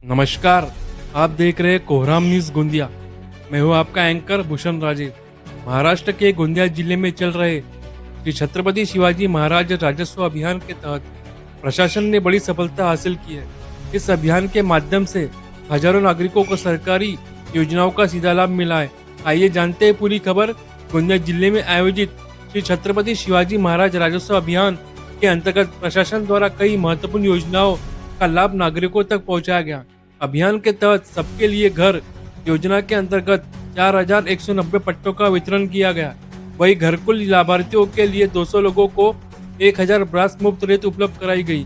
नमस्कार। आप देख रहे हैं कोहराम न्यूज़ गोंदिया। मैं हूं आपका एंकर भूषण राजे। महाराष्ट्र के गोंदिया जिले में चल रहे श्री छत्रपति शिवाजी महाराज राजस्व अभियान के तहत प्रशासन ने बड़ी सफलता हासिल की है। इस अभियान के माध्यम से हजारों नागरिकों को सरकारी योजनाओं का सीधा लाभ मिला है। आइए जानते हैं पूरी खबर। गोंदिया जिले में आयोजित श्री छत्रपति शिवाजी महाराज राजस्व अभियान के अंतर्गत प्रशासन द्वारा कई महत्वपूर्ण योजनाओं का लाभ नागरिकों तक पहुंचाया गया। अभियान के तहत सबके लिए घर योजना के अंतर्गत 4190 पट्टों का वितरण किया गया। वहीं घरकुल लाभार्थियों के लिए 200 लोगों को 1000 ब्रास मुफ्त रेत उपलब्ध कराई गई।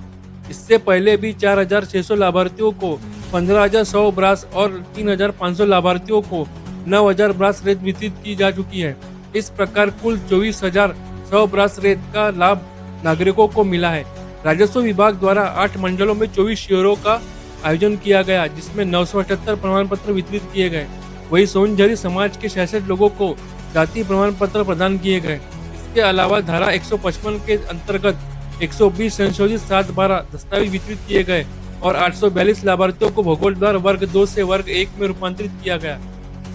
इससे पहले भी 4600 लाभार्थियों को 15100 ब्रास और 3500 लाभार्थियों को 9000 ब्रास रेत वितरित की जा चुकी है। इस प्रकार कुल 24100 ब्रास रेत का लाभ नागरिकों को मिला है। राजस्व विभाग द्वारा 8 मंडलों में 24 शिविरों का आयोजन किया गया, जिसमें 978 प्रमाण पत्र वितरित किए गए। वहीं सोनझरी समाज के 66 लोगों को जाति प्रमाण पत्र प्रदान किए गए। इसके अलावा धारा 155 के अंतर्गत 120 संशोधित 7/12 दस्तावेज वितरित किए गए और 842 लाभार्थियों को भूगोलद्वार वर्ग 2 से वर्ग 1 में रूपांतरित किया गया।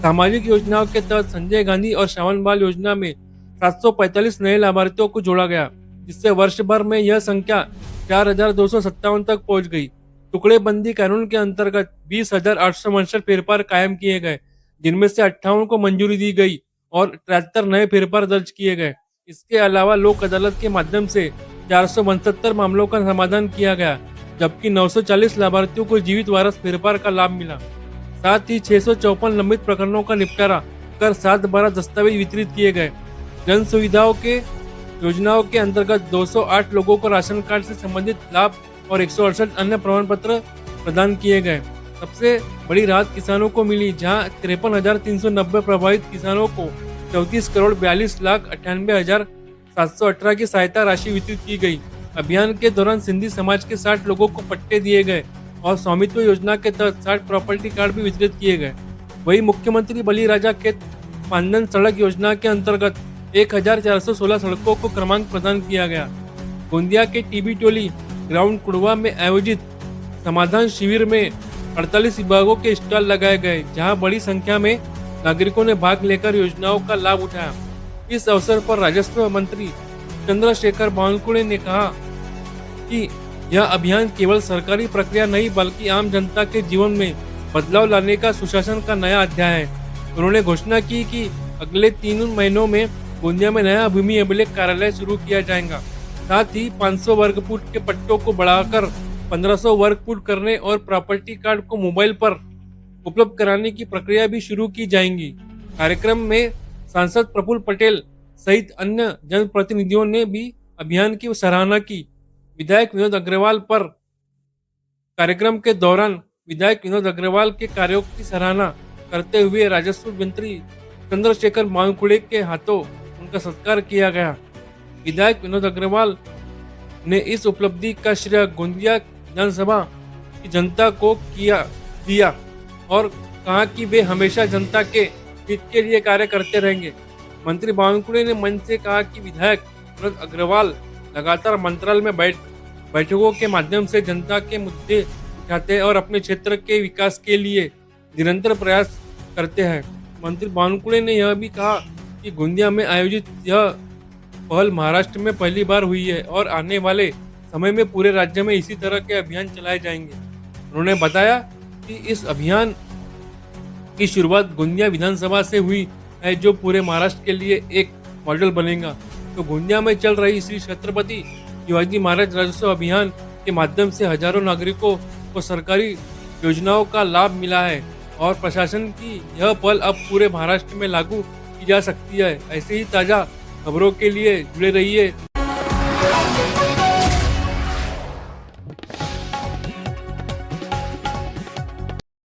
सामाजिक योजनाओं के तहत संजय गांधी और श्रावण बाल योजना में 745 नए लाभार्थियों को जोड़ा गया, जिससे वर्ष भर में यह संख्या 4257 तक पहुंच गई। टुकड़ेबंदी कानून के अंतर्गत 20,869 फेरफार कायम किए गए, जिनमें से 58 को मंजूरी दी गई और 73 नए फेरफार दर्ज किए गए। इसके अलावा लोक अदालत के माध्यम से 469 मामलों का समाधान किया गया, जबकि 940 लाभार्थियों को जीवित वारस फेरफार का लाभ मिला। साथ ही 654 लंबित प्रकरणों का निपटारा कर 7/12 दस्तावेज वितरित किए गए। जन सुविधाओं के योजनाओं के अंतर्गत 208 लोगों को राशन कार्ड से संबंधित लाभ और 168 अन्य प्रमाण पत्र प्रदान किए गए। सबसे बड़ी राहत किसानों को मिली, जहां 53,390 प्रभावित किसानों को 34,42,98,718 की सहायता राशि वितरित की गई। अभियान के दौरान सिंधी समाज के 60 लोगों को पट्टे दिए गए और स्वामित्व योजना के तहत 60 प्रॉपर्टी कार्ड भी वितरित किए गए। वहीं मुख्यमंत्री बलिराजा खेत पांदन सड़क योजना के अंतर्गत 1416 सड़कों को क्रमांक प्रदान किया गया। गोंदिया के टीबी टोली ग्राउंड कुड़वा में आयोजित समाधान शिविर में 48 विभागों के स्टॉल लगाए गए, जहां बड़ी संख्या में नागरिकों ने भाग लेकर योजनाओं का लाभ उठाया। इस अवसर पर राजस्व मंत्री चंद्रशेखर बावनकुळे ने कहा कि यह अभियान केवल सरकारी प्रक्रिया नहीं, बल्कि आम जनता के जीवन में बदलाव लाने का सुशासन का नया अध्याय है। उन्होंने घोषणा की कि अगले 3 महीनों में गोंदिया में नया भूमि अभिलेख कार्यालय शुरू किया जाएगा। साथ ही 500 वर्ग फुट के पट्टों को बढ़ाकर 1500 वर्ग फुट करने और प्रॉपर्टी कार्ड को मोबाइल पर उपलब्ध कराने की प्रक्रिया भी शुरू की जाएंगी। कार्यक्रम में सांसद प्रफुल्ल पटेल सहित अन्य जनप्रतिनिधियों ने भी अभियान की सराहना की। विधायक विनोद अग्रवाल पर कार्यक्रम के दौरान विधायक विनोद अग्रवाल के कार्यों की सराहना करते हुए राजस्व मंत्री चंद्रशेखर बावनकुळे के हाथों उनका सत्कार किया गया। विधायक विनोद अग्रवाल ने इस उपलब्धि का श्रेय गोंदिया विधानसभा की जनता को दिया और कहा कि वे हमेशा जनता के हित के लिए कार्य करते रहेंगे। मंत्री बावनकुळे ने मंच से कहा कि विधायक विनोद अग्रवाल लगातार मंत्रालय में बैठकों के माध्यम से जनता के मुद्दे उठाते हैं और अपने क्षेत्र के विकास के लिए निरंतर प्रयास करते हैं। मंत्री बावनकुळे ने यह भी कहा कि गोंदिया में आयोजित यह पहल महाराष्ट्र में पहली बार हुई है और आने वाले समय में पूरे राज्य में इसी तरह के अभियान चलाए जाएंगे। उन्होंने बताया कि इस अभियान की शुरुआत गोंदिया विधानसभा से हुई है, जो पूरे महाराष्ट्र के लिए एक मॉडल बनेगा। तो गोंदिया में चल रही श्री छत्रपति शिवाजी महाराज राजस्व अभियान के माध्यम से हजारों नागरिकों को सरकारी योजनाओं का लाभ मिला है और प्रशासन की यह पहल अब पूरे महाराष्ट्र में लागू की जा सकती है। ऐसे ही ताजा खबरों के लिए जुड़े रहिए।